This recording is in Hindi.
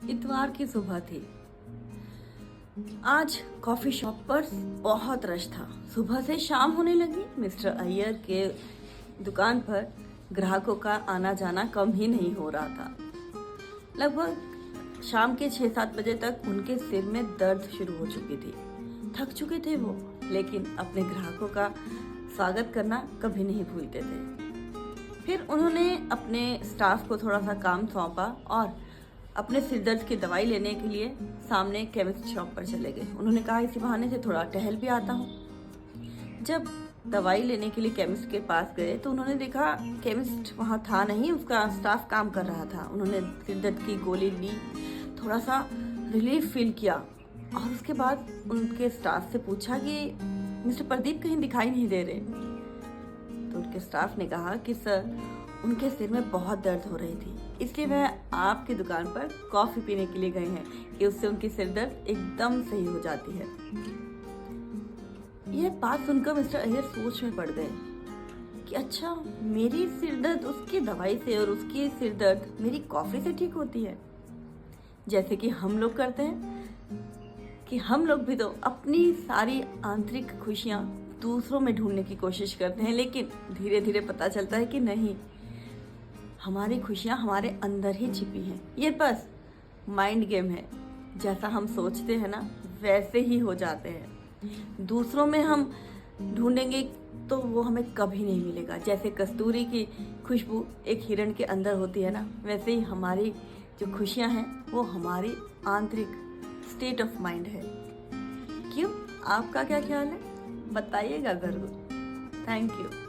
इतवार की सुबह थी। आज कॉफी शॉप पर बहुत रश था। सुबह से शाम होने लगी, मिस्टर अय्यर के दुकान पर ग्राहकों का आना जाना कम ही नहीं हो रहा था। लगभग शाम के 6-7 बजे तक उनके सिर में दर्द शुरू हो चुकी थी। थक चुके थे वो, लेकिन अपने ग्राहकों का स्वागत करना कभी नहीं भूलते थे। फिर उन्होंने अपने स्टाफ को थोड़ा सा काम सौंपा और अपने सिरदर्द की दवाई लेने के लिए सामने केमिस्ट शॉप पर चले गए। उन्होंने कहा इसी बहाने से थोड़ा टहल भी आता हूँ। जब दवाई लेने के लिए केमिस्ट के पास गए तो उन्होंने देखा केमिस्ट वहाँ था नहीं, उसका स्टाफ काम कर रहा था। उन्होंने सिरदर्द की गोली ली, थोड़ा सा रिलीफ फील किया और उसके बाद उनके स्टाफ से पूछा कि मिस्टर प्रदीप कहीं दिखाई नहीं दे रहे। तो उनके स्टाफ ने कहा कि सर, उनके सिर में बहुत दर्द हो रही थी, इसलिए वह आपकी दुकान पर कॉफ़ी पीने के लिए गए हैं कि उससे उनकी सिर दर्द एकदम सही हो जाती है। यह बात सुनकर मिस्टर अय्यर सोच में पड़ गए कि अच्छा, मेरी सिर दर्द उसकी दवाई से और उसकी सिर दर्द मेरी कॉफ़ी से ठीक होती है, जैसे कि हम लोग करते हैं कि हम लोग भी तो अपनी सारी आंतरिक खुशियाँ दूसरों में ढूंढने की कोशिश करते हैं, लेकिन धीरे धीरे पता चलता है कि नहीं, हमारी खुशियाँ हमारे अंदर ही छिपी हैं। ये बस माइंड गेम है। जैसा हम सोचते हैं ना, वैसे ही हो जाते हैं। दूसरों में हम ढूंढेंगे तो वो हमें कभी नहीं मिलेगा। जैसे कस्तूरी की खुशबू एक हिरण के अंदर होती है ना, वैसे ही हमारी जो खुशियाँ हैं वो हमारी आंतरिक स्टेट ऑफ माइंड है। क्यों? आपका क्या ख्याल है? बताइएगा ज़रूर। Thank you.